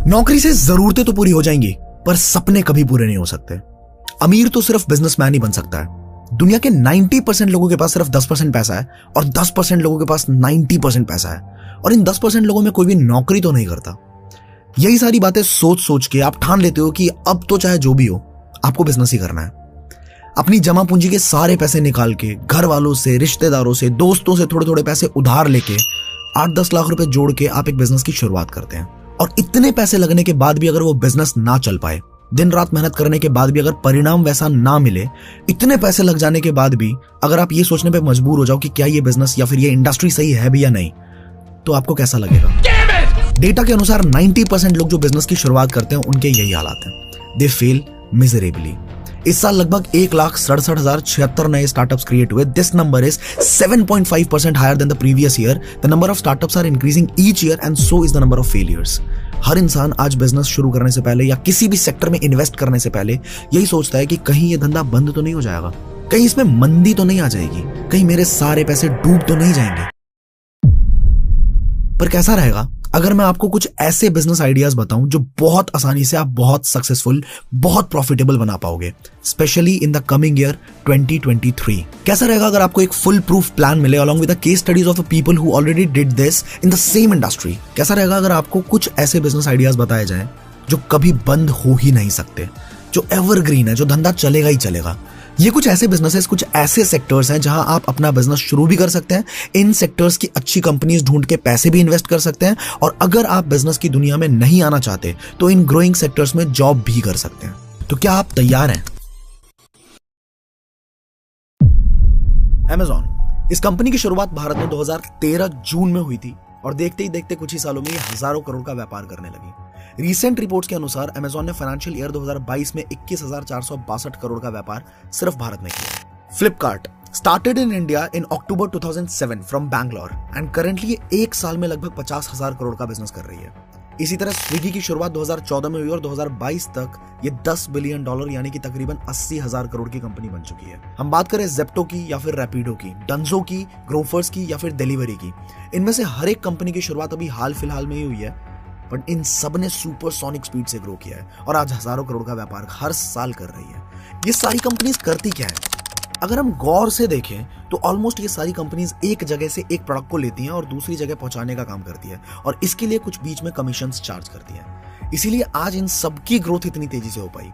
नौकरी से जरूरतें तो पूरी हो जाएंगी, पर सपने कभी पूरे नहीं हो सकते। अमीर तो सिर्फ बिजनेसमैन ही बन सकता है। दुनिया के 90% लोगों के पास सिर्फ 10% पैसा है और 10% लोगों के पास 90% पैसा है, और इन 10% लोगों में कोई भी नौकरी तो नहीं करता। यही सारी बातें सोच सोच के आप ठान लेते हो कि अब तो चाहे जो भी हो, आपको बिजनेस ही करना है। अपनी जमा पूंजी के सारे पैसे निकाल के, घर वालों से, रिश्तेदारों से, दोस्तों से थोड़े थोड़े पैसे उधार लेके 8-10 लाख रुपए जोड़ के आप एक बिजनेस की शुरुआत करते हैं। और इतने पैसे लगने के बाद भी अगर वो बिजनेस ना चल पाए, दिन रात मेहनत करने के बाद भी अगर परिणाम वैसा ना मिले, इतने पैसे लग जाने के बाद भी अगर आप ये सोचने पे मजबूर हो जाओ कि क्या ये बिजनेस या फिर ये इंडस्ट्री सही है भी या नहीं, तो आपको कैसा लगेगा? डेटा के अनुसार 90% लोग जो बिजनेस की शुरुआत करते हैं उनके यही हालात हैं। They fail miserably. इस साल लगभग 1,67,076 नए स्टार्टअप्स क्रिएट हुए। This number is 7.5% higher than the previous year. The number of startups are increasing each year and so is the number of failures. हर इंसान आज बिजनेस शुरू करने से पहले या किसी भी सेक्टर में इन्वेस्ट करने से पहले यही सोचता है कि कहीं ये धंधा बंद तो नहीं हो जाएगा, कहीं इसमें मंदी तो नहीं आ जाएगी, कहीं मेरे सारे पैसे डूब तो नहीं जाएंगे। पर कैसा रहेगा अगर मैं आपको कुछ ऐसे बिजनेस आइडियाज बताऊं जो बहुत आसानी से आप बहुत सक्सेसफुल, बहुत प्रॉफिटेबल बना पाओगे, specially in the coming year 2023। कैसा रहेगा अगर आपको एक फुल प्रूफ प्लान मिले along with the case studies of people who already did this in the same industry? कैसा रहेगा अगर आपको कुछ ऐसे बिजनेस आइडियाज बताए जाएं जो कभी बंद हो ही नहीं सकते, जो एवरग्रीन है, जो धंधा चलेगा ही चलेगा? ये कुछ ऐसे बिजनेसेस, कुछ ऐसे सेक्टर्स हैं जहां आप अपना बिजनेस शुरू भी कर सकते हैं, इन सेक्टर्स की अच्छी कंपनीज ढूंढ के पैसे भी इन्वेस्ट कर सकते हैं, और अगर आप बिजनेस की दुनिया में नहीं आना चाहते तो इन ग्रोइंग सेक्टर्स में जॉब भी कर सकते हैं। तो क्या आप तैयार हैं? Amazon, इस कंपनी की शुरुआत भारत में 2013 जून में हुई थी और देखते ही देखते कुछ ही सालों में ये हजारों करोड़ का व्यापार करने लगी। रीसेंट रिपोर्ट्स के अनुसार Amazon ने फाइनेंशियल ईयर 2022 में 21,462 करोड़ का व्यापार सिर्फ भारत में किया। Flipkart started in India in October 2007 from Bangalore and currently ये एक साल में लगभग 50,000 करोड़ का बिजनेस कर रही है। इसी तरह स्विगी की शुरुआत 2014 में हुई और 2022 तक ये $10 बिलियन यानी कि तकरीबन 80,000 करोड़ की कंपनी बन चुकी है। हम बात करें जेप्टो की या फिर रैपिडो की, डंजो की, ग्रोफर्स की या फिर डिलीवरी की, इनमें से हर एक कंपनी की शुरुआत अभी हाल फिलहाल में ही हुई है, बट इन सब ने सुपरसोनिक स्पीड से ग्रो किया है और आज हजारों करोड़ का व्यापार हर साल कर रही है। ये सारी कंपनीज करती क्या है? अगर हम गौर से देखें तो ऑलमोस्ट ये सारी कंपनीज एक जगह से एक प्रोडक्ट को लेती हैं और दूसरी जगह पहुंचाने का काम करती है, और इसके लिए कुछ बीच में कमीशंस चार्ज करती है। इसीलिए आज इन सबकी ग्रोथ इतनी तेजी से हो पाई।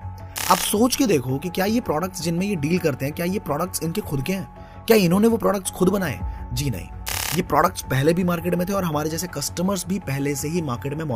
आप सोच के देखो कि क्या ये प्रोडक्ट्स जिनमें ये डील करते हैं, क्या ये प्रोडक्ट्स इनके खुद के हैं? क्या इन्होंने वो प्रोडक्ट्स खुद बनाए? जी नहीं, ये प्रोडक्ट्स पहले भी मार्केट में थे और हमारे जैसे कस्टमर्स भी पहले से ही मार्केट में मौजूद